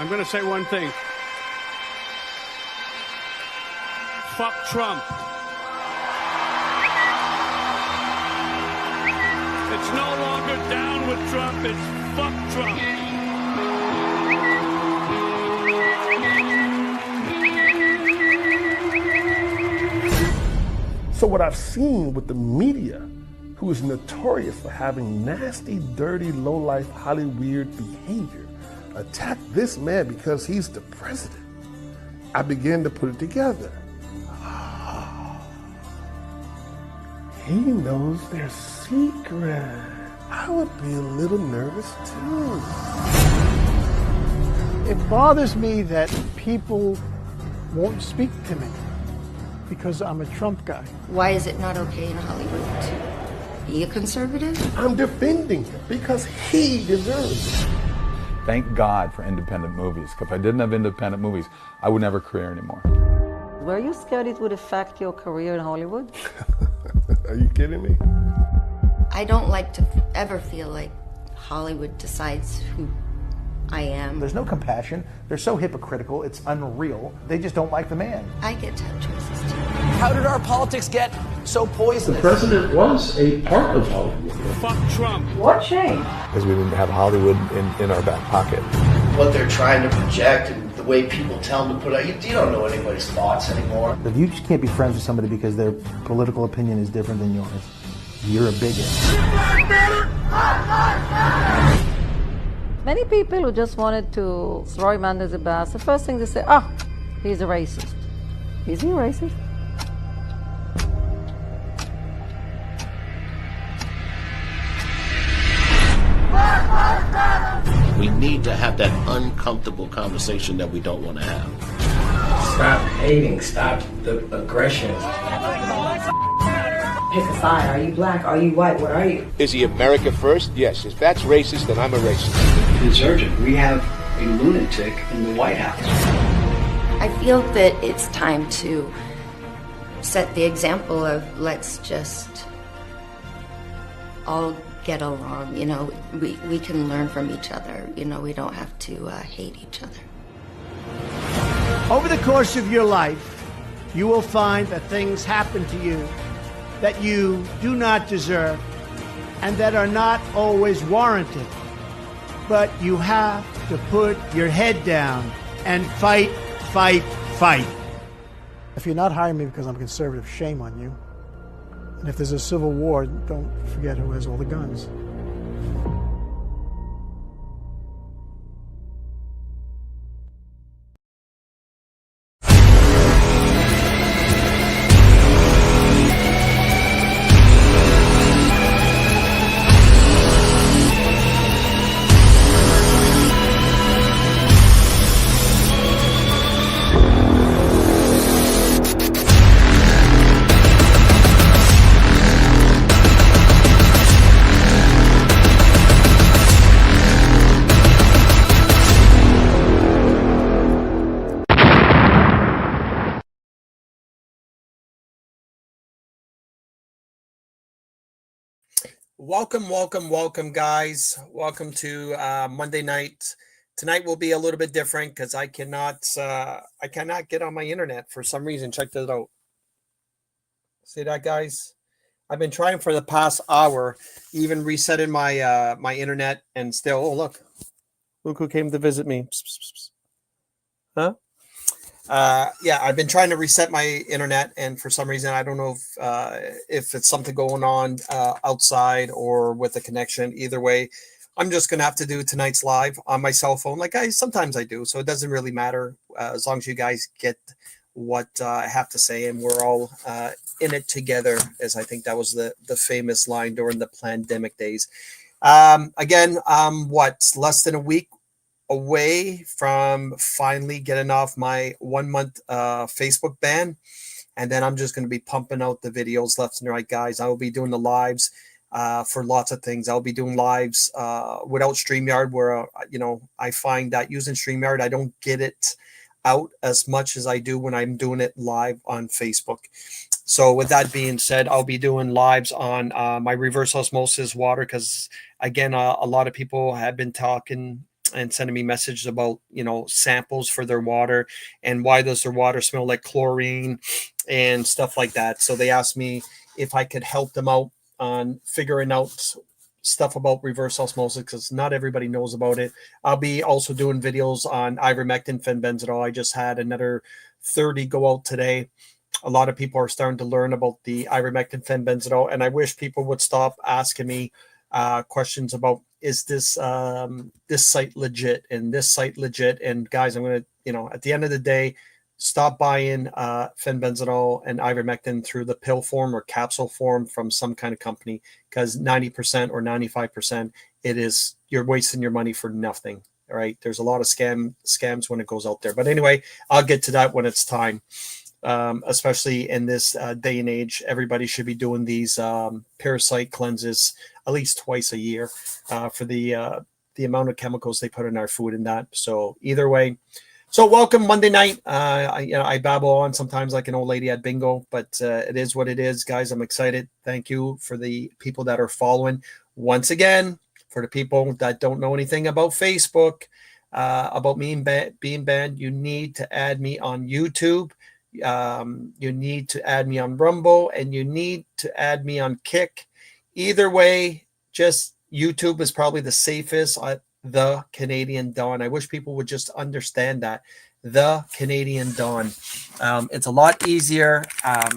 I'm going to say one thing. Fuck Trump. It's no longer down with Trump, it's fuck Trump. So what I've seen with the media, who is notorious for having nasty, dirty, low-life, Hollywood behavior, attack this man because he's the president, I began to put it together. He knows their secret. I would be a little nervous too. It bothers me that people won't speak to me because I'm a Trump guy. Why is it not okay in Hollywood to be a conservative? I'm defending him because he deserves it. Thank God for independent movies. If I didn't have independent movies, I wouldn't have a career anymore. Were you scared it would affect your career in Hollywood? Are you kidding me? I don't like to ever feel like Hollywood decides who I am. There's no compassion. They're so hypocritical. It's unreal. They just don't like the man. I get tough choices too. How did our politics get so poisonous? The president was a part of Hollywood. Fuck Trump. What changed? Because we didn't have Hollywood in our back pocket. What they're trying to project and the way people tell them to put out, you don't know anybody's thoughts anymore. If you just can't be friends with somebody because their political opinion is different than yours, you're a bigot. Many people who just wanted to throw him under the bus, the first thing they say, he's a racist. Is he a racist? We need to have that uncomfortable conversation that we don't want to have. Stop hating. Stop the aggression. Pick a side. Are you black? Are you white? What are you? Is he America first? Yes. If that's racist, then I'm a racist. It's urgent. We have a lunatic in the White House. I feel that it's time to set the example of let's just all get along. You know, we can learn from each other. You know, we don't have to hate each other. Over the course of your life, you will find that things happen to you that you do not deserve and that are not always warranted. But you have to put your head down and fight, fight, fight. If you're not hiring me because I'm conservative, shame on you. And if there's a civil war, don't forget who has all the guns. Welcome, guys. Welcome to Monday night. Tonight will be a little bit different because I cannot get on my internet for some reason. Check that out. See that, guys? I've been trying for the past hour, even resetting my my internet, and still. Oh, look who came to visit me. Huh? Yeah, I've been trying to reset my internet, and for some reason, I don't know if it's something going on outside or with the connection. Either way, I'm just gonna have to do tonight's live on my cell phone, like sometimes I do. So it doesn't really matter as long as you guys get what I have to say, and we're all in it together. As I think that was the famous line during the pandemic days. Again, less than a week away from finally getting off my 1 month Facebook ban, and then I'm just going to be pumping out the videos left and right, guys. I will be doing the lives for lots of things. I'll be doing lives without StreamYard, where I find that using StreamYard, I don't get it out as much as I do when I'm doing it live on Facebook. So with that being said, I'll be doing lives on my reverse osmosis water because, again, a lot of people have been talking and sending me messages about, samples for their water and why does their water smell like chlorine and stuff like that. So they asked me if I could help them out on figuring out stuff about reverse osmosis, because not everybody knows about it. I'll be also doing videos on ivermectin, fenbenzidol. I just had another 30 go out today. A lot of people are starting to learn about the ivermectin, fenbenzidol, and I wish people would stop asking me questions about, is this this site legit and this site legit? And guys, I'm going to, at the end of the day, stop buying fenbenzidol and ivermectin through the pill form or capsule form from some kind of company, because 90% or 95%, you're wasting your money for nothing. All right. There's a lot of scams when it goes out there. But anyway, I'll get to that when it's time. Especially in this day and age, everybody should be doing these parasite cleanses at least twice a year for the amount of chemicals they put in our food and that. So either way. So welcome Monday night. I babble on sometimes like an old lady at bingo, but it is what it is, guys. I'm excited. Thank you for the people that are following. Once again, for the people that don't know anything about Facebook, about me being banned, you need to add me on YouTube. You need to add me on Rumble, and you need to add me on Kick. Either way, just YouTube is probably the safest. The Canadian Don. I wish people would just understand that. The Canadian Don. It's a lot easier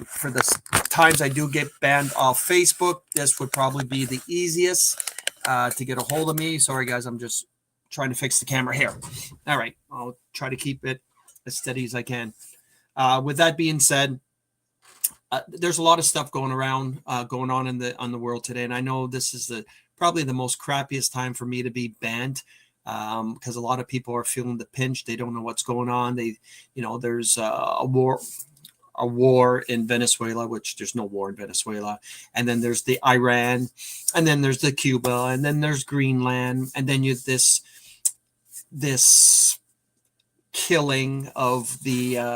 for the times I do get banned off Facebook. This would probably be the easiest to get a hold of me. Sorry, guys. I'm just trying to fix the camera here. All right. I'll try to keep it as steady as I can. With that being said, there's a lot of stuff going on in the world today, and I know this is probably the most crappiest time for me to be banned, because a lot of people are feeling the pinch. They don't know what's going on. There's a war in Venezuela, which there's no war in Venezuela, and then there's the Iran, and then there's the Cuba, and then there's Greenland, and then you this killing of that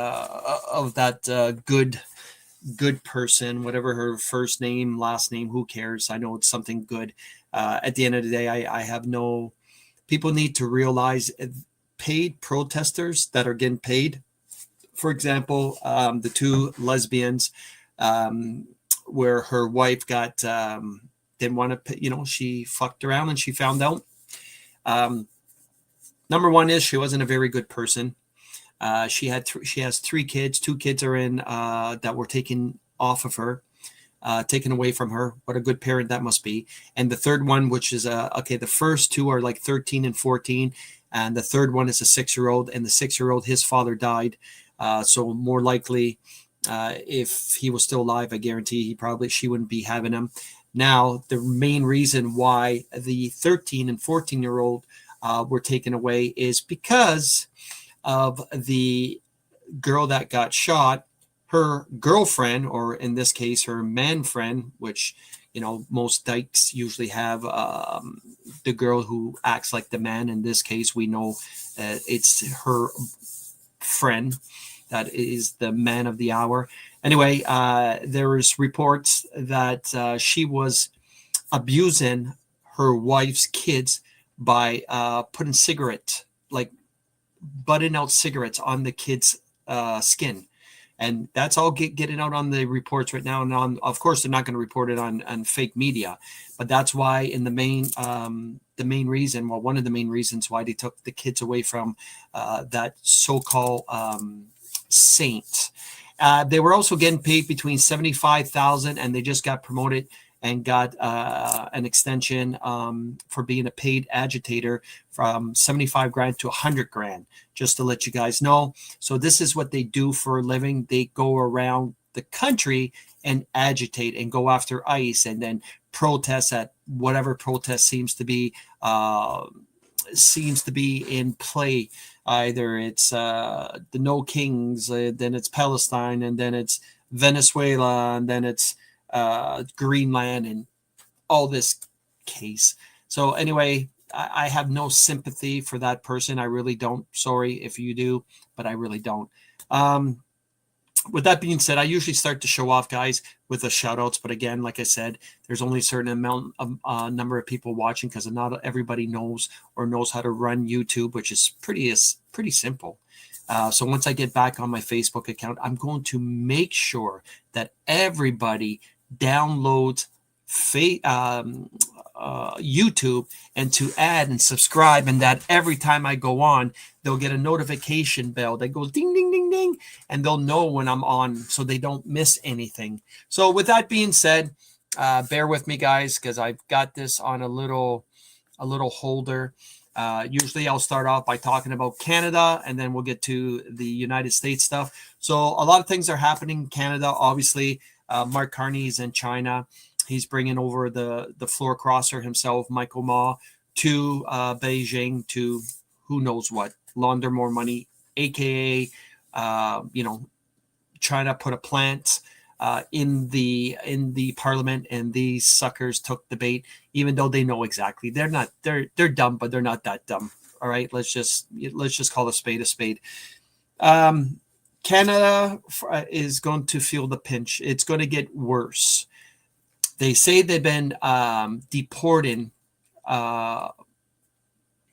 good person, whatever her first name, last name, who cares? I know it's something good. At the end of the day, people need to realize paid protesters that are getting paid. For example, the two lesbians, where her wife didn't want to, she fucked around and she found out. Number one is she wasn't a very good person. She has 3 kids. 2 kids are in that were taken off of her, taken away from her. What a good parent that must be. And the third one, which is the first 2 are like 13 and 14, and the third one is a 6-year-old. And the 6-year-old, his father died. So more likely, if he was still alive, I guarantee she wouldn't be having him. Now, the main reason why the 13 and 14-year-old were taken away is because of the girl that got shot. Her girlfriend, or in this case, her man friend, which, most dykes usually have the girl who acts like the man. In this case, we know it's her friend that is the man of the hour. Anyway, there is reports that she was abusing her wife's kids by putting butting out cigarettes on the kids' skin. And that's all getting out on the reports right now. And of course, they're not going to report it on fake media. But that's why one of the main reasons why they took the kids away from that so-called saint. They were also getting paid between $75,000, and they just got promoted and got an extension for being a paid agitator from $75,000 to $100,000, just to let you guys know. So this is what they do for a living. They go around the country and agitate and go after ICE, and then protest at whatever protest seems to be in play. Either it's the No Kings, then it's Palestine, and then it's Venezuela, and then it's Greenland, and all this case. So anyway, I have no sympathy for that person. I really don't. Sorry if you do, but I really don't. with that being said, I usually start to show off, guys, with the shout outs. But again, like I said, there's only a certain amount of number of people watching because not everybody knows how to run YouTube, which is pretty simple. So once I get back on my Facebook account, I'm going to make sure that everybody downloads YouTube and to add and subscribe, and that every time I go on, they'll get a notification bell that goes ding, ding, ding, ding, and they'll know when I'm on so they don't miss anything. So with that being said, bear with me, guys, because I've got this on a little holder. Usually I'll start off by talking about Canada, and then we'll get to the United States stuff. So a lot of things are happening in Canada. Obviously, Mark Carney is in China. He's bringing over the floor crosser himself, Michael Ma, to Beijing to who knows what, launder more money, aka China put a plant in the parliament, and these suckers took the bait, even though they know exactly. They're dumb, but they're not that dumb. All right, let's just call a spade a spade. Canada is going to feel the pinch. It's going to get worse. They say they've been deporting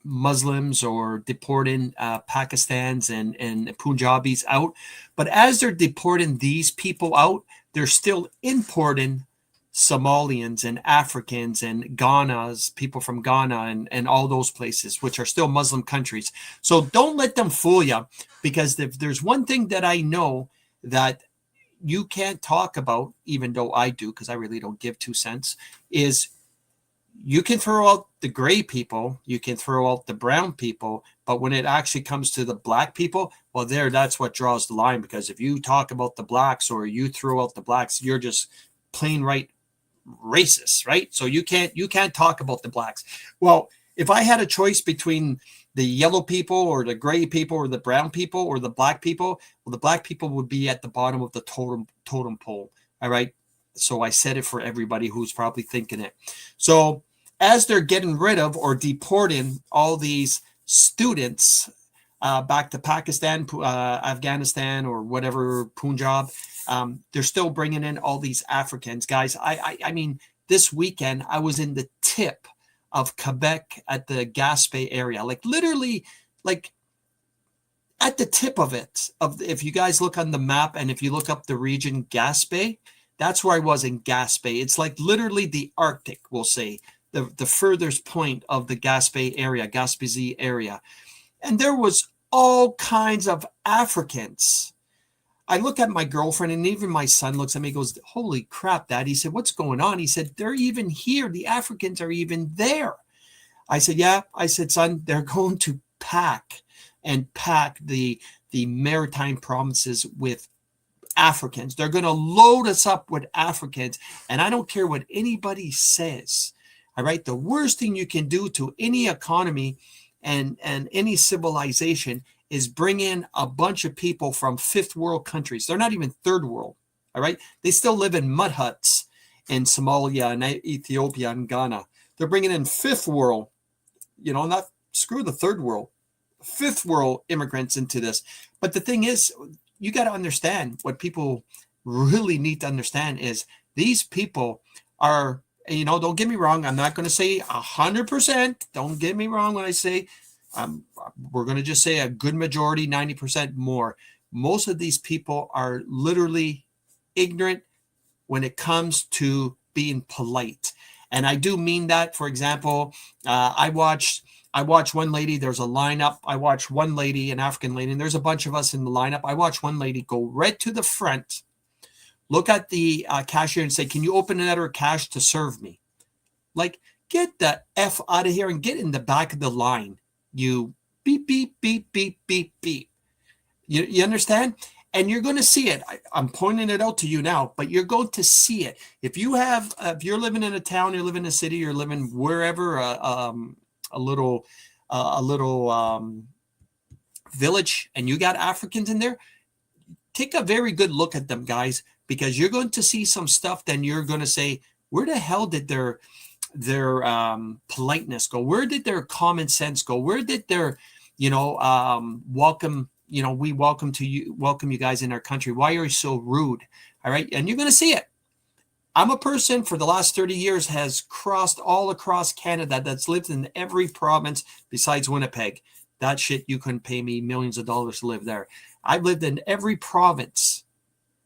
Muslims or deporting Pakistans and Punjabis out. But as they're deporting these people out, they're still importing Somalians and Africans and Ghana's people from Ghana and all those places, which are still Muslim countries. So don't let them fool you, because if there's one thing that I know that you can't talk about, even though I do, because I really don't give 2 cents, is you can throw out the gray people, you can throw out the brown people, but when it actually comes to the black people, well, that's what draws the line. Because if you talk about the blacks or you throw out the blacks, you're just plain right racist, right? So you can't talk about the blacks. Well, if I had a choice between the yellow people or the gray people or the brown people or the black people, well, the black people would be at the bottom of the totem pole. All right. So I said it for everybody who's probably thinking it. So as they're getting rid of or deporting all these students back to Pakistan, Afghanistan, or whatever, Punjab, they're still bringing in all these Africans. Guys, I mean, this weekend I was in the tip of Quebec at the Gaspé area, like literally like at the tip of it. If you guys look on the map and if you look up the region Gaspé, that's where I was in Gaspé. It's like literally the Arctic, we'll say, the furthest point of the Gaspé area, Gaspésie area. And there was all kinds of Africans. I look at my girlfriend, and even my son looks at me and goes, "Holy crap, Dad." He said, "What's going on?" He said, "They're even here. The Africans are even there." I said, "Yeah." I said, "Son, they're going to pack the maritime provinces with Africans. They're going to load us up with Africans. And I don't care what anybody says. All right. The worst thing you can do to any economy and any civilization is bring in a bunch of people from fifth world countries. They're not even third world. All right. They still live in mud huts in Somalia and Ethiopia and Ghana. They're bringing in fifth world, not screw the third world, fifth world immigrants into this. But the thing is, you got to understand, what people really need to understand is these people are, don't get me wrong. I'm not going to say 100%. Don't get me wrong when I say, we're going to just say a good majority, 90% more. Most of these people are literally ignorant when it comes to being polite. And I do mean that. For example, I watched one lady, there's a lineup. I watched one lady, an African lady, and there's a bunch of us in the lineup. I watched one lady go right to the front, look at the cashier and say, "Can you open another cash to serve me?" Like, get the F out of here and get in the back of the line. You beep, beep, beep, beep, beep, beep. You understand? And you're going to see it. I'm pointing it out to you now, but you're going to see it. If you're living in a town, you're living in a city, you're living wherever, a little village, and you got Africans in there, take a very good look at them, guys, because you're going to see some stuff. Then you're going to say, where the hell did their politeness go? Where did their common sense go? Where did their welcome we welcome you guys in our country. Why are you so rude? All right. And you're going to see it. I'm a person for the last 30 years has crossed all across Canada that's lived in every province besides Winnipeg. That shit, you couldn't pay me millions of dollars to live there. I've lived in every province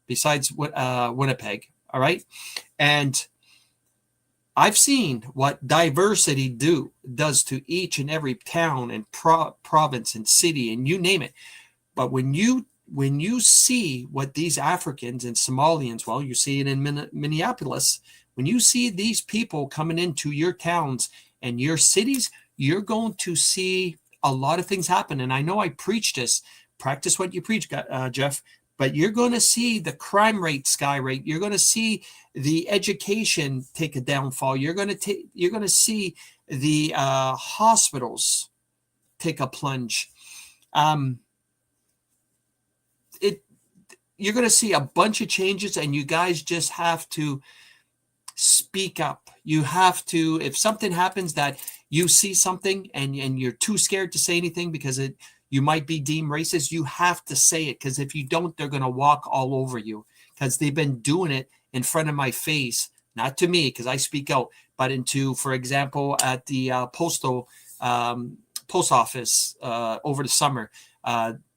besides Winnipeg. All right. And I've seen what diversity does to each and every town and province and city and you name it. But when you see what these Africans and Somalians, well, you see it in Minneapolis, when you see these people coming into your towns and your cities, you're going to see a lot of things happen. And I know I preach this, practice what you preach, Jeff, but you're going to see the crime rate skyrocket. You're going to see the education take a downfall. You're going to see the hospitals take a plunge. You're going to see a bunch of changes, and you guys just have to speak up. You have to, if something happens that you see something and you're too scared to say anything because you might be deemed racist, you have to say it, because if you don't, they're going to walk all over you, because they've been doing it in front of my face, not to me because I speak out, but for example, at the post office over the summer,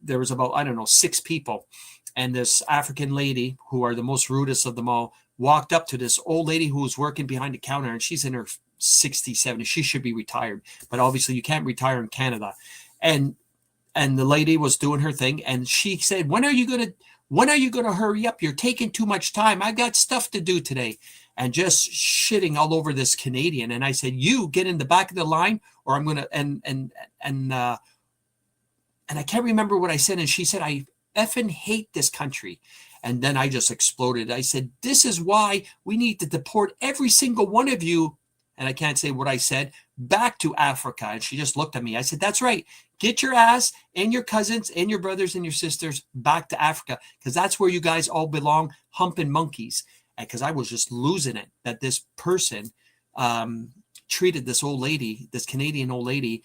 there was about, 6 people. And this African lady, who are the most rudest of them all, walked up to this old lady who was working behind the counter, and she's in her 60s, 70s. She should be retired, but obviously you can't retire in Canada. And the lady was doing her thing, and she said, when are you gonna hurry up? You're taking too much time. I got stuff to do today. And just shitting all over this Canadian. And I said, you get in the back of the line, or I'm gonna and I can't remember what I said. And she said, I effing hate this country. And then I just exploded. I said, this is why we need to deport every single one of you, and I can't say what I said, back to Africa. And she just looked at me. I said, that's right. Get your ass and your cousins and your brothers and your sisters back to Africa, because that's where you guys all belong, humping monkeys. Because I was just losing it that this person treated this old lady, this Canadian old lady,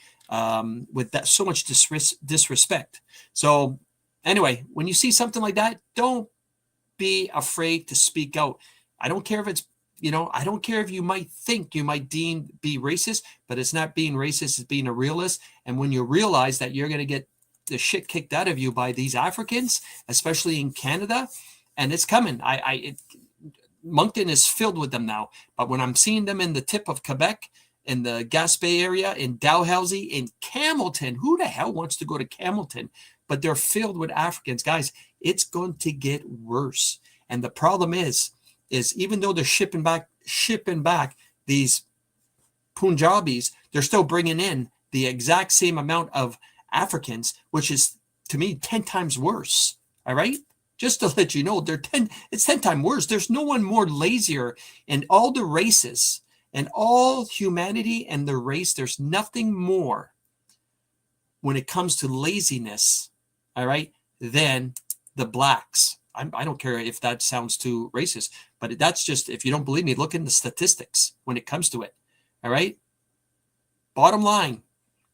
with that so much disrespect. So anyway, when you see something like that, don't be afraid to speak out. I don't care if it's, I don't care if you might think you might be racist, but it's not being racist, it's being a realist. And when you realize that you're going to get the shit kicked out of you by these Africans, especially in Canada, and it's coming. Moncton is filled with them now, but when I'm seeing them in the tip of Quebec, in the Gaspé area, in Dalhousie, in Camelton, who the hell wants to go to Camelton? But they're filled with Africans. Guys, it's going to get worse. And the problem is even though they're shipping back these Punjabis, they're still bringing in the exact same amount of Africans, which is, to me, 10 times worse. All right? Just to let you know, it's 10 times worse. There's no one more lazier in all the races and all humanity and the race. There's nothing more when it comes to laziness, all right, than the blacks. I don't care if that sounds too racist, but that's just, if you don't believe me, look in the statistics when it comes to it, all right? Bottom line,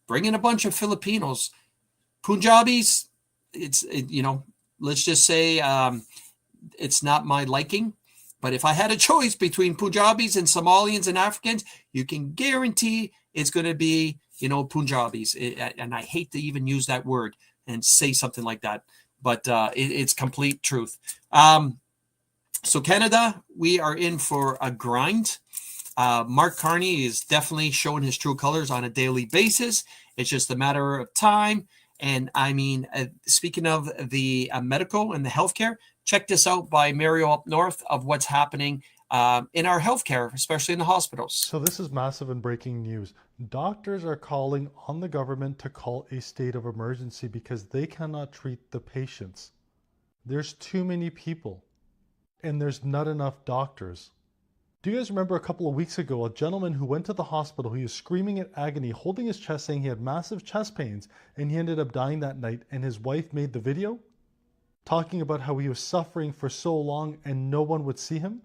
bring in a bunch of Filipinos. Punjabis, let's just say it's not my liking. But if I had a choice between Punjabis and Somalians and Africans, you can guarantee it's going to be, Punjabis. And I hate to even use that word and say something like that, but it's complete truth. So Canada, we are in for a grind. Mark Carney is definitely showing his true colors on a daily basis. It's just a matter of time. And I mean, speaking of the medical and the healthcare, check this out by Mario up north of what's happening in our healthcare, especially in the hospitals. So this is massive and breaking news. Doctors are calling on the government to call a state of emergency because they cannot treat the patients. There's too many people and there's not enough doctors. Do you guys remember a couple of weeks ago, a gentleman who went to the hospital, he was screaming in agony, holding his chest, saying he had massive chest pains, and he ended up dying that night, and his wife made the video talking about how he was suffering for so long and no one would see him?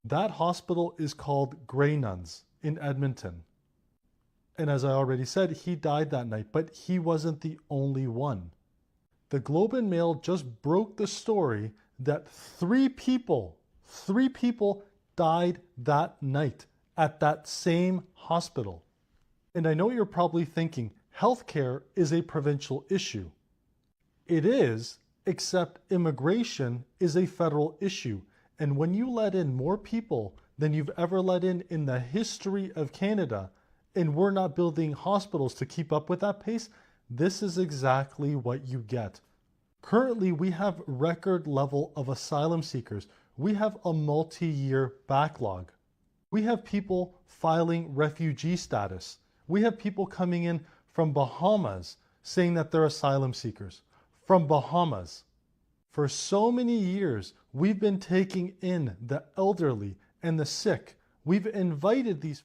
That hospital is called Grey Nuns in Edmonton. And as I already said, he died that night, but he wasn't the only one. The Globe and Mail just broke the story that three people died that night at that same hospital. And I know you're probably thinking, healthcare is a provincial issue. It is, except immigration is a federal issue. And when you let in more people than you've ever let in the history of Canada, and we're not building hospitals to keep up with that pace, this is exactly what you get. Currently, we have record level of asylum seekers. We have a multi-year backlog. We have people filing refugee status. We have people coming in from Bahamas saying that they're asylum seekers. From Bahamas. For so many years, we've been taking in the elderly and the sick. We've invited these.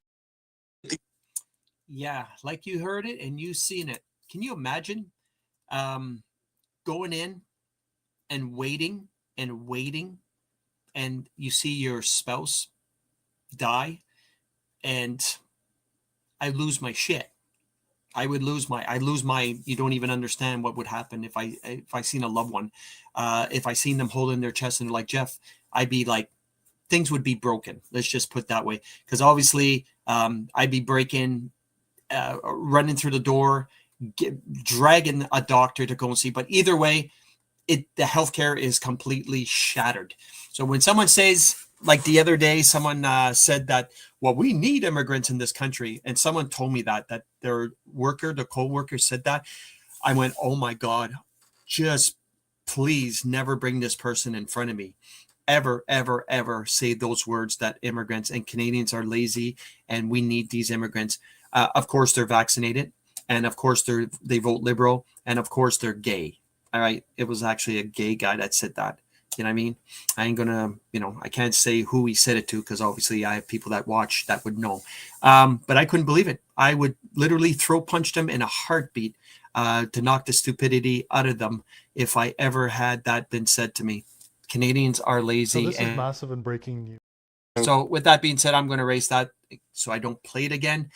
Yeah, like you heard it and you seen it. Can you imagine going in and waiting, and you see your spouse die, and I lose my shit. I lose my, you don't even understand what would happen if I seen a loved one. If I seen them holding their chest and they're like, Jeff, I'd be like, things would be broken. Let's just put it that way. Because obviously I'd be breaking, running through the door, dragging a doctor to go and see. But either way, the healthcare is completely shattered. So when someone says, like the other day, someone said that, well, we need immigrants in this country. And someone told me that their worker, the co-worker said that. I went, oh my God, just please never bring this person in front of me. Ever, ever, ever say those words that immigrants and Canadians are lazy and we need these immigrants. Of course, they're vaccinated. And of course, they vote Liberal. And of course, they're gay. All right. It was actually a gay guy that said that. You know what I mean? I ain't gonna, I can't say who he said it to because obviously I have people that watch that would know. But I couldn't believe it. I would literally throw punch them in a heartbeat to knock the stupidity out of them if I ever had that been said to me. Canadians are lazy. So this is massive and breaking news. So with that being said, I'm going to erase that so I don't play it again.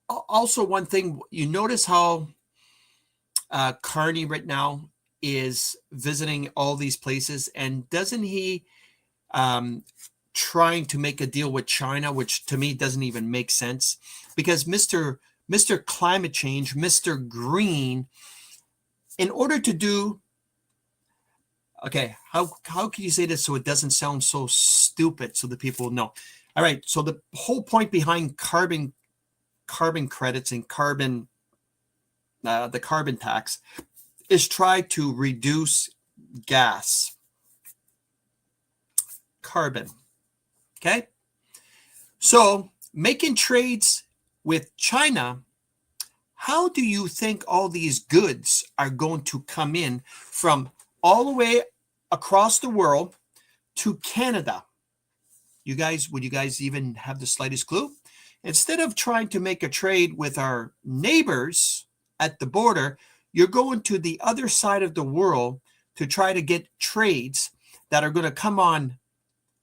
Also, one thing, you notice how Carney right now is visiting all these places, and doesn't he trying to make a deal with China, which to me doesn't even make sense, because Mr. Climate Change, Mr. Green, in order to do, okay, how can you say this so it doesn't sound so stupid so the people know? All right, so the whole point behind carbon credits and the carbon tax is try to reduce carbon. Okay. So making trades with China, how do you think all these goods are going to come in from all the way across the world to Canada? Would you guys even have the slightest clue? Instead of trying to make a trade with our neighbors at the border, you're going to the other side of the world to try to get trades that are going to come on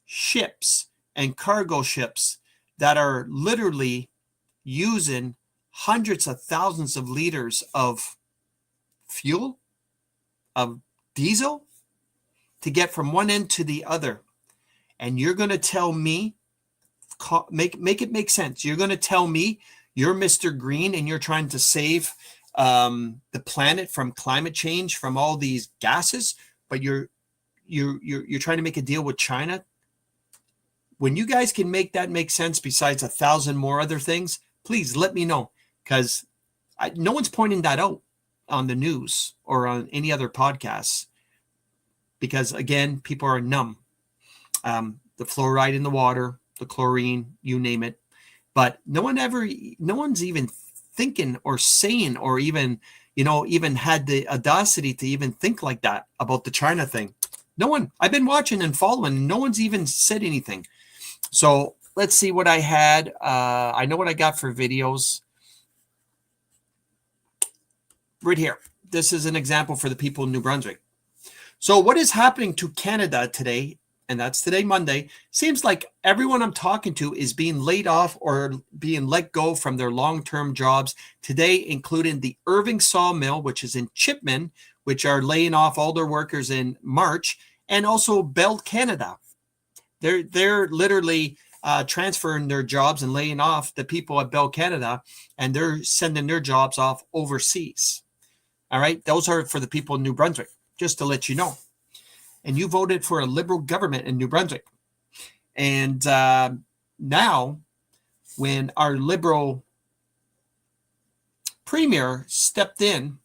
ships and cargo ships that are literally using hundreds of thousands of liters of fuel, of diesel, to get from one end to the other. And you're going to tell me, make it make sense. You're going to tell me you're Mr. Green and you're trying to save the planet from climate change, from all these gases, but you're trying to make a deal with China. When you guys can make that make sense, besides 1,000 more other things, please let me know, because no one's pointing that out on the news or on any other podcasts, because again, people are numb. The fluoride in the water, the chlorine, you name it, but no one's even thinking or saying, or even had the audacity to even think like that about the China thing. No one. I've been watching and following. No one's even said anything. So let's see what I had. I know what I got for videos. Right here. This is an example for the people in New Brunswick. So what is happening to Canada today and that's today, Monday, seems like everyone I'm talking to is being laid off or being let go from their long-term jobs today, including the Irving Sawmill, which is in Chipman, which are laying off all their workers in March, and also Bell Canada. They're literally transferring their jobs and laying off the people at Bell Canada, and they're sending their jobs off overseas. All right, those are for the people in New Brunswick, just to let you know. And you voted for a Liberal government in New Brunswick. And now, when our Liberal premier stepped in,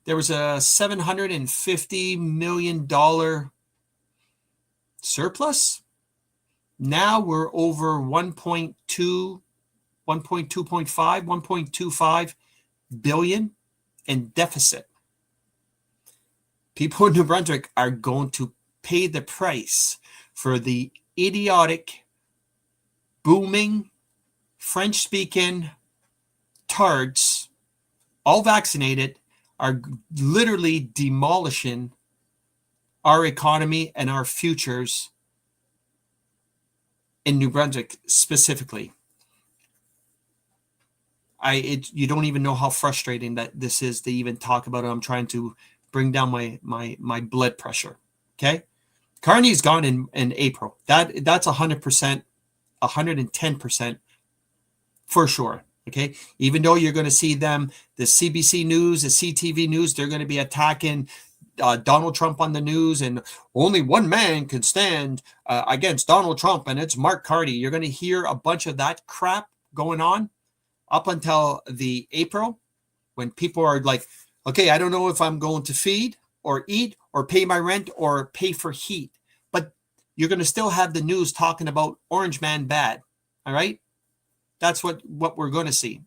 there was a $750 million surplus. Now we're over 1.25 billion in deficit. People in New Brunswick are going to pay the price for the idiotic, booming, French-speaking tards, all vaccinated, are literally demolishing our economy and our futures in New Brunswick specifically. You don't even know how frustrating that this is to even talk about it. I'm trying to bring down my blood pressure. Okay. Carney's gone in April. That's 100%, 110% for sure. Okay. Even though you're going to see them, the CBC News, the CTV News, they're going to be attacking Donald Trump on the news, and only one man can stand against Donald Trump, and it's Mark Carney. You're going to hear a bunch of that crap going on up until the April, when people are like, okay, I don't know if I'm going to feed or eat or pay my rent or pay for heat. But you're going to still have the news talking about Orange Man bad. All right? That's what we're going to see.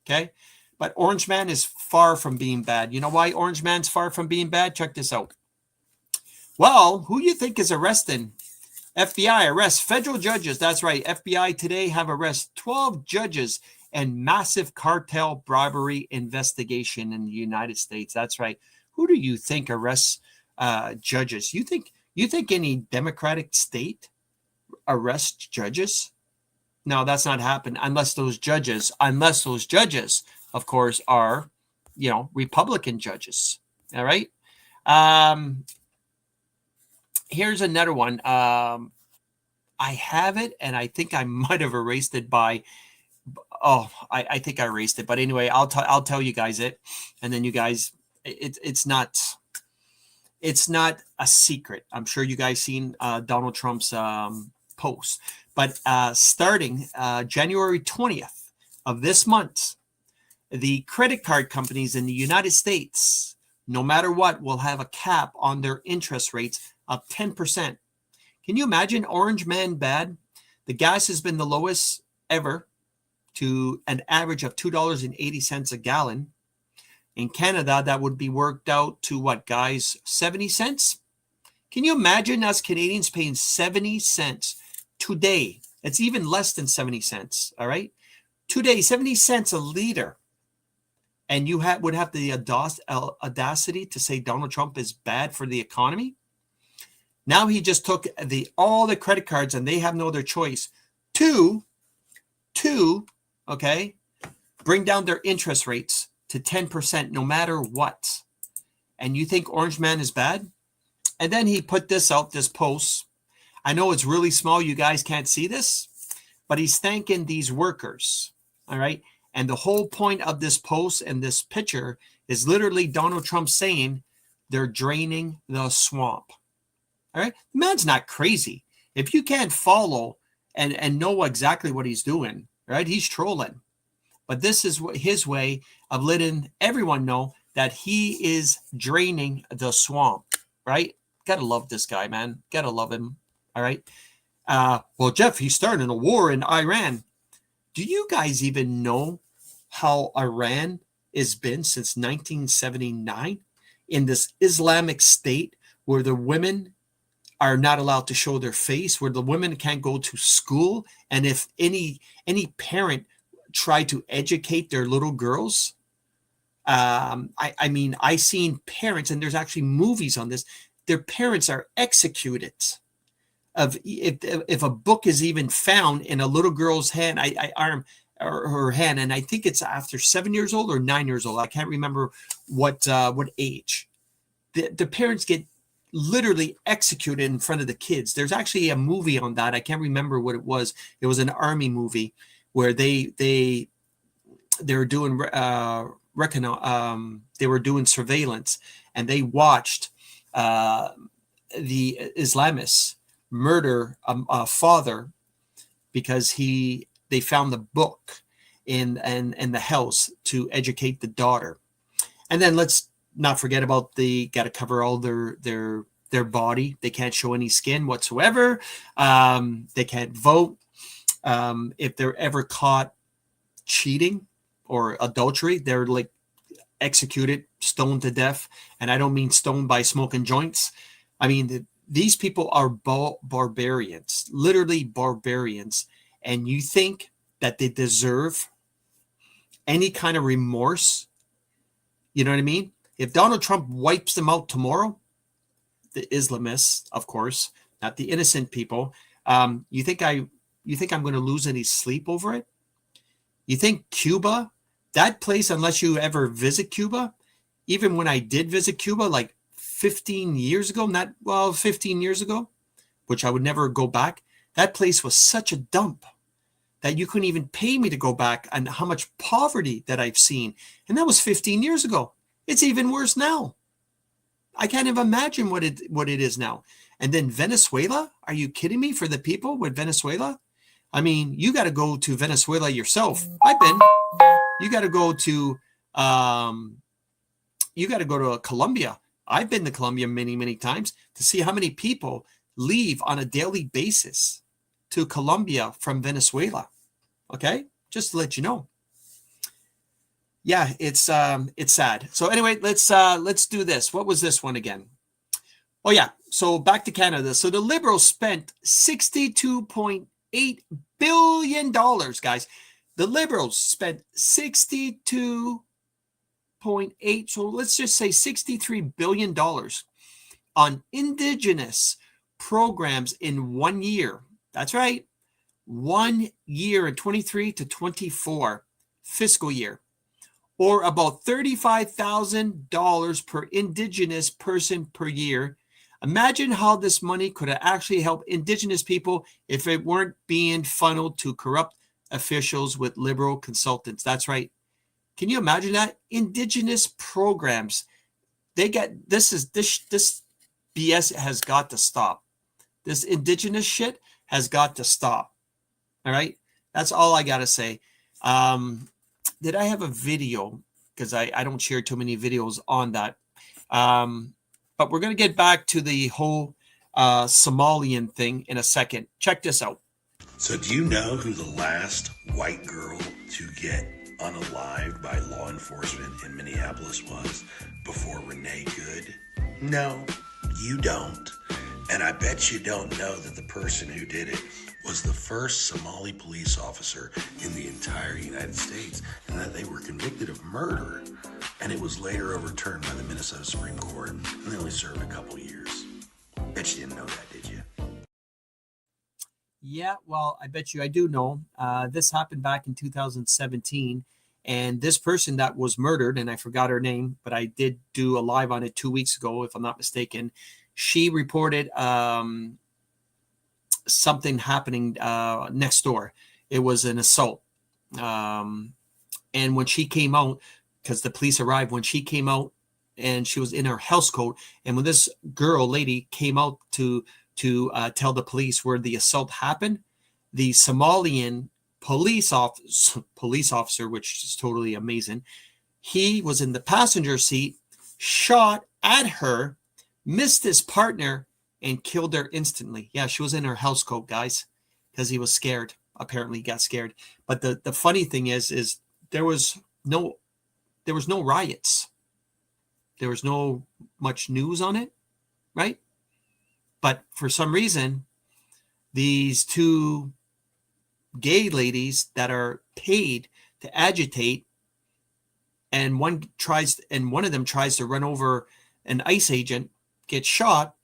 Okay? But Orange Man is far from being bad. You know why Orange Man's far from being bad? Check this out. Well, who do you think is arresting? FBI arrests federal judges. That's right. FBI today have arrested 12 judges and massive cartel bribery investigation in the United States. That's right. Who do you think arrests judges? You think any Democratic state arrests judges? No, that's not happened unless those judges, of course, are, Republican judges. All right. Here's another one. I have it, and I think I might have erased it by. I think I erased it, but anyway, I'll tell you guys it, and then you guys, it's not a secret. I'm sure you guys seen Donald Trump's post, but starting January 20th of this month, the credit card companies in the United States, no matter what, will have a cap on their interest rates of 10%. Can you imagine Orange Man bad? The gas has been the lowest ever, to an average of $2.80 a gallon. In Canada, that would be worked out to what, guys? 70 cents? Can you imagine us Canadians paying 70 cents today? It's even less than 70 cents, all right? Today, 70 cents a liter. And you would have the audacity to say Donald Trump is bad for the economy? Now he just took all the credit cards, and they have no other choice to bring down their interest rates to 10% no matter what. And you think Orange Man is bad? And then he put this post. I know it's really small. You guys can't see this, but he's thanking these workers. All right. And the whole point of this post and this picture is literally Donald Trump saying they're draining the swamp. All right. The man's not crazy. If you can't follow and know exactly what he's doing, right? He's trolling. But this is his way of letting everyone know that he is draining the swamp, right? Gotta love this guy, man. Gotta love him. All right. Well, Jeff, he's starting a war in Iran. Do you guys even know how Iran has been since 1979 in this Islamic state where the women are not allowed to show their face, where the women can't go to school, and if any parent try to educate their little girls, I mean, I seen parents, and there's actually movies on this. Their parents are executed of if a book is even found in a little girl's hand, arm or her hand, and I think it's after 7 years old or 9 years old. I can't remember what age. The parents get literally executed in front of the kids. There's actually a movie on that. I can't remember what it was. It was an army movie where they were doing they were doing surveillance, and they watched the Islamists murder a father because they found the book in the house to educate the daughter. And then let's not forget about got to cover all their body. They can't show any skin whatsoever. They can't vote. If they're ever caught cheating or adultery, they're like executed, stoned to death. And I don't mean stoned by smoking joints. I mean, these people are barbarians, literally barbarians. And you think that they deserve any kind of remorse? You know what I mean? If Donald Trump wipes them out tomorrow, the Islamists, of course, not the innocent people, you think I'm going to lose any sleep over it? You think Cuba, that place, unless you ever visit Cuba, even when I did visit Cuba, like 15 years ago, 15 years ago, which I would never go back, that place was such a dump that you couldn't even pay me to go back, and how much poverty that I've seen. And that was 15 years ago. It's even worse now. I can't even imagine what it is now. And then Venezuela? Are you kidding me? For the people with Venezuela? I mean, you got to go to Venezuela yourself. I've been. You got to go to Colombia. I've been to Colombia many, many times to see how many people leave on a daily basis to Colombia from Venezuela. Okay? Just to let you know. Yeah, it's sad. So anyway, let's do this. What was this one again? Oh yeah. So back to Canada. So the Liberals spent $62.8 billion, guys. The Liberals spent 62.8, so let's just say $63 billion on Indigenous programs in 1 year. That's right. 1 year in 23 to 24 fiscal year, or about $35,000 per Indigenous person per year. Imagine how this money could have actually helped Indigenous people if it weren't being funneled to corrupt officials with liberal consultants. That's right. Can you imagine that? Indigenous programs. This BS has got to stop. This Indigenous shit has got to stop. All right. That's all I got to say. Did I have a video? Because I don't share too many videos on that. But we're going to get back to the whole Somalian thing in a second. Check this out. So do you know who the last white girl to get unalived by law enforcement in Minneapolis was before Renee Good? No, you don't. And I bet you don't know that the person who did it was the first Somali police officer in the entire United States, and that they were convicted of murder, and it was later overturned by the Minnesota Supreme Court, and they only served a couple years. Bet you didn't know that, did you? Yeah, well, I bet you I do know. This happened back in 2017, and this person that was murdered, and I forgot her name, but I did do a live on it 2 weeks ago, if I'm not mistaken. She reported something happening next door. It was an assault. And when she came out, because the police arrived, when she came out and she was in her house coat, and when this lady came out to tell the police where the assault happened, the Somalian police officer, which is totally amazing, he was in the passenger seat, shot at her, missed his partner, and killed her instantly. Yeah, she was in her house coat, guys, because he was scared. Apparently, he got scared. But the funny thing is there was no riots. There was no much news on it, right? But for some reason, these two gay ladies that are paid to agitate, and one of them tries to run over an ICE agent, gets shot,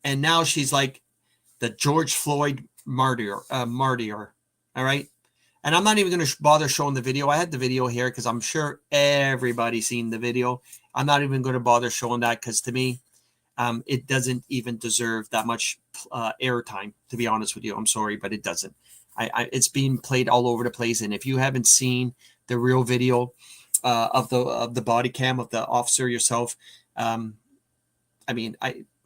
and now she's like the George Floyd martyr. All right. And I'm not even going to bother showing the video. I had the video here because I'm sure everybody's seen the video. I'm not even going to bother showing that because to me, it doesn't even deserve that much airtime, to be honest with you. I'm sorry, but it doesn't. It's being played all over the place. And if you haven't seen the real video of the body cam of the officer yourself, I mean,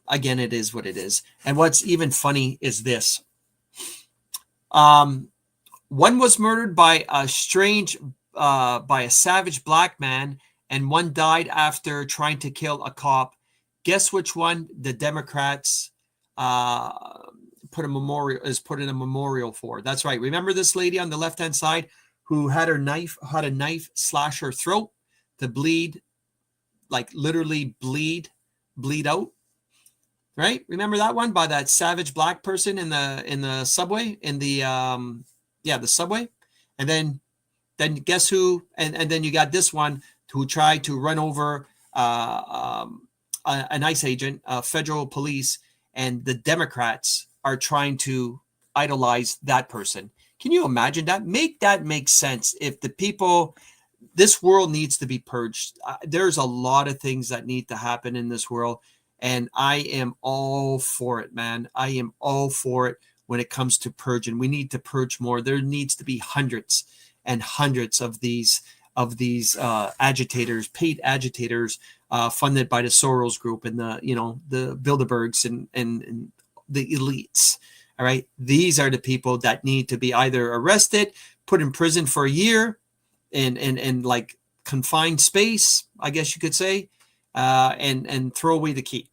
again, it is what it is. And what's even funny is this. One was murdered by a savage black man, and one died after trying to kill a cop. Guess which one the Democrats put in a memorial for? That's right. Remember this lady on the left-hand side who had a knife slash her throat to bleed, like literally bleed out. Right? Remember that one by that savage black person in the subway, the subway. And then guess who? And then you got this one who tried to run over an ICE agent, federal police, and the Democrats are trying to idolize that person. Can you imagine that? Make that make sense. If the people, this world needs to be purged. There's a lot of things that need to happen in this world. And I am all for it, man. I am all for it when it comes to purging. We need to purge more. There needs to be hundreds and hundreds of these agitators, paid agitators, funded by the Soros Group and the Bilderbergs and the elites. All right, these are the people that need to be either arrested, put in prison for a year, in like confined space, I guess you could say. And throw away the key.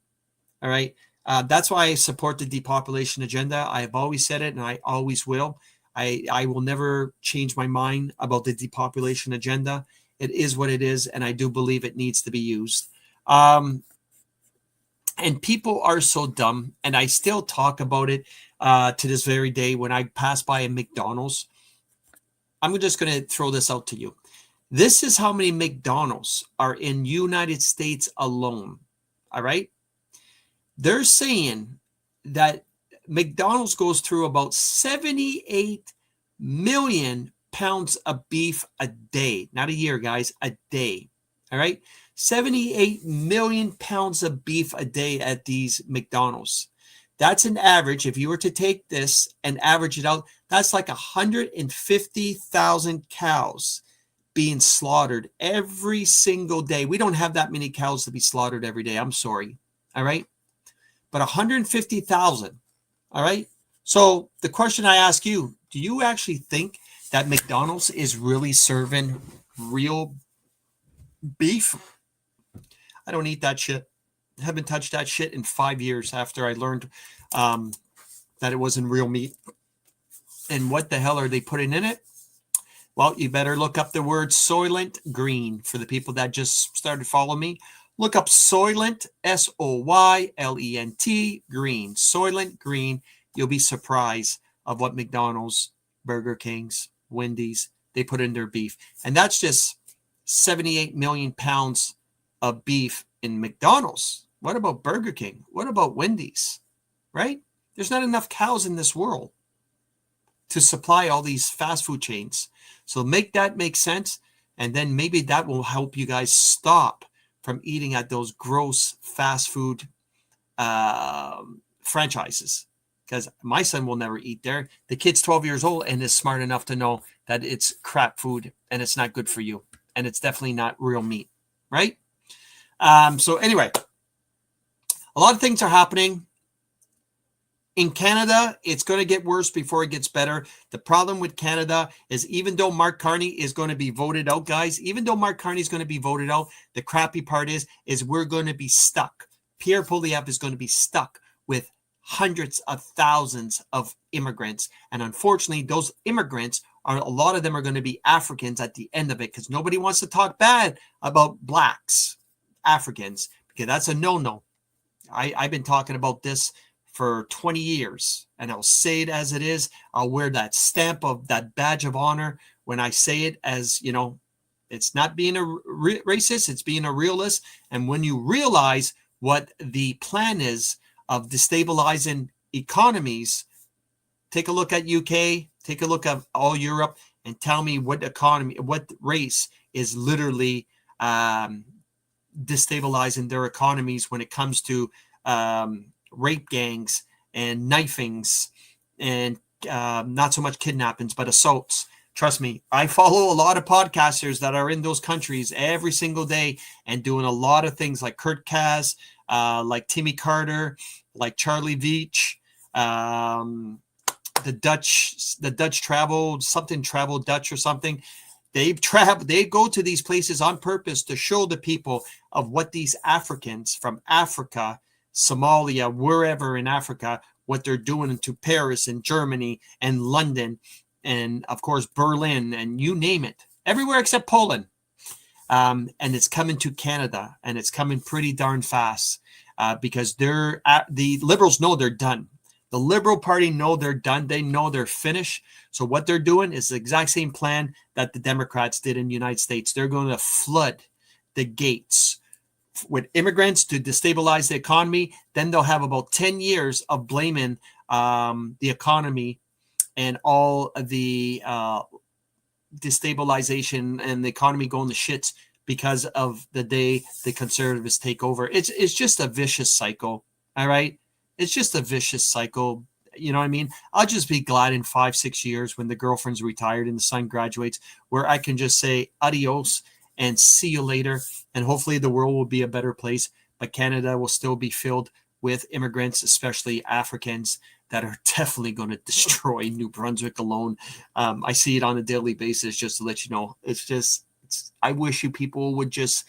All right. That's why I support the depopulation agenda. I have always said it and I always will. I will never change my mind about the depopulation agenda. It is what it is. And I do believe it needs to be used. And people are so dumb. And I still talk about it to this very day when I pass by a McDonald's. I'm just going to throw this out to you. This is how many McDonald's are in United States alone. All right. They're saying that McDonald's goes through about 78 million pounds of beef a day. Not a year, guys, a day. All right. 78 million pounds of beef a day at these McDonald's. That's an average. If you were to take this and average it out, that's like 150,000 cows being slaughtered every single day. We don't have that many cows to be slaughtered every day. I'm sorry. All right. But 150,000. All right. So the question I ask you, do you actually think that McDonald's is really serving real beef? I don't eat that shit. I haven't touched that shit in 5 years after I learned that it wasn't real meat. And what the hell are they putting in it? Well, you better look up the word Soylent Green for the people that just started following me. Look up Soylent, Soylent Green, Soylent Green. You'll be surprised of what McDonald's, Burger Kings, Wendy's, they put in their beef. And that's just 78 million pounds of beef in McDonald's. What about Burger King? What about Wendy's? Right? There's not enough cows in this world to supply all these fast food chains. So make that make sense. And then maybe that will help you guys stop from eating at those gross fast food franchises. Because my son will never eat there. The kid's 12 years old and is smart enough to know that it's crap food and it's not good for you. And it's definitely not real meat. Right? So anyway, a lot of things are happening. In Canada, it's going to get worse before it gets better. The problem with Canada is even though Mark Carney is going to be voted out, guys, even though Mark Carney is going to be voted out, the crappy part is we're going to be stuck. Pierre Poilievre is going to be stuck with hundreds of thousands of immigrants. And unfortunately, those immigrants a lot of them are going to be Africans at the end of it because nobody wants to talk bad about blacks, Africans, because that's a no-no. I've been talking about this for 20 years, and I'll say it as it is. I'll wear that stamp of that badge of honor when I say it, as you know, it's not being a racist, it's being a realist. And when you realize what the plan is of destabilizing economies, take a look at UK, take a look at all Europe, and tell me what economy, what race is literally destabilizing their economies when it comes to rape gangs and knifings and not so much kidnappings, but assaults. Trust me, I follow a lot of podcasters that are in those countries every single day and doing a lot of things like Kurt Kaz, like Timmy Carter, like Charlie Veach, the Dutch travel, something travel Dutch or something. They go to these places on purpose to show the people of what these Africans from Africa, Somalia, wherever in Africa, what they're doing into Paris and Germany and London and of course Berlin and you name it, everywhere except Poland. And it's coming to Canada, and it's coming pretty darn fast because the Liberals know they're done. The Liberal Party know they're done. They know they're finished. So what they're doing is the exact same plan that the Democrats did in the United States. They're going to flood the gates with immigrants to destabilize the economy. Then they'll have about 10 years of blaming the economy and all of the destabilization and the economy going to shits because of the day the conservatives take over. It's just a vicious cycle. All right. It's just a vicious cycle. You know what I mean? I'll just be glad in 5-6 years when the girlfriend's retired and the son graduates, where I can just say adios and see you later. And hopefully the world will be a better place, but Canada will still be filled with immigrants, especially Africans, that are definitely going to destroy New Brunswick alone. I see it on a daily basis, just to let you know. I wish you people would just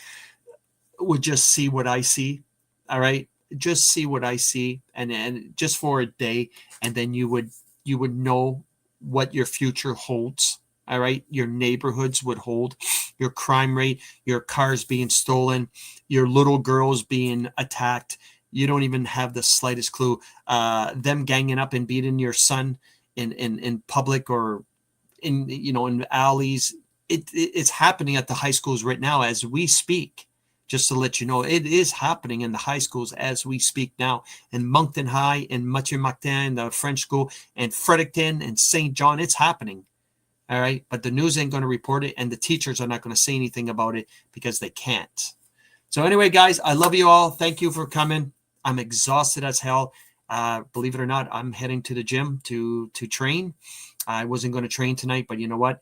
see what I see. All right. Just see what I see, and just for a day, and then you would know what your future holds. All right. Your neighborhoods would hold, your crime rate, your cars being stolen, your little girls being attacked. You don't even have the slightest clue. Them ganging up and beating your son in public or in alleys. It's happening at the high schools right now as we speak. Just to let you know, it is happening in the high schools as we speak now. In Moncton High, in Mathieu Martin, the French school, and Fredericton, and St. John, it's happening. All right. But the news ain't going to report it, and the teachers are not going to say anything about it because they can't. So anyway, guys, I love you all. Thank you for coming. I'm exhausted as hell. Believe it or not, I'm heading to the gym to train. I wasn't going to train tonight, but you know what?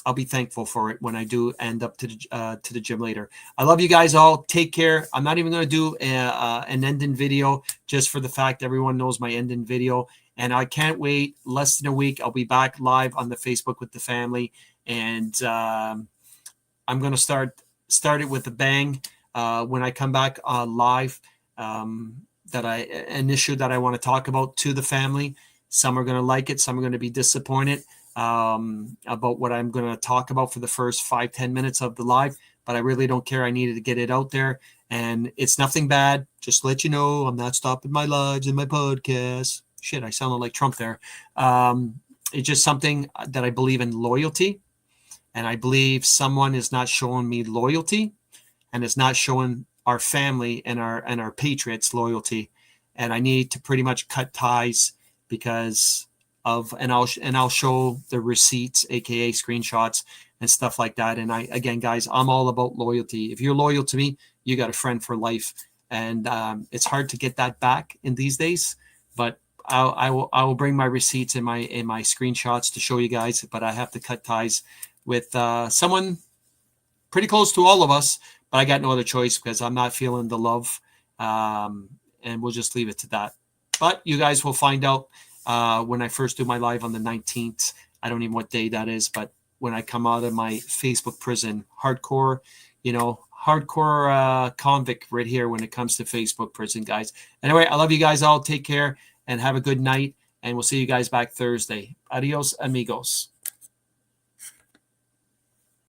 I'll be thankful for it when I do end up to the gym later. I love you guys all. Take care. I'm not even going to do an ending video just for the fact everyone knows my ending video. And I can't wait. Less than a week, I'll be back live on the Facebook with the family. And I'm going to start it with a bang when I come back live. An issue that I want to talk about to the family. Some are going to like it. Some are going to be disappointed about what I'm going to talk about for the first 5-10 minutes of the live, but I really don't care. I needed to get it out there, and it's nothing bad. Just to let you know, I'm not stopping my lives and my podcast. Shit, I sounded like Trump there. It's just something that I believe in loyalty, and I believe someone is not showing me loyalty, and it's not showing our family and our patriots loyalty, and I need to pretty much cut ties because of, and I'll show the receipts, aka screenshots and stuff like that. And again, guys, I'm all about loyalty. If you're loyal to me, you got a friend for life, and it's hard to get that back in these days. But I will bring my receipts and my screenshots to show you guys. But I have to cut ties with someone pretty close to all of us. But I got no other choice because I'm not feeling the love, and we'll just leave it to that. But you guys will find out. When I first do my live on the 19th, I don't even know what day that is, but when I come out of my Facebook prison, hardcore convict right here when it comes to Facebook prison, guys. Anyway, I love you guys all. Take care and have a good night, and we'll see you guys back Thursday. Adios, amigos.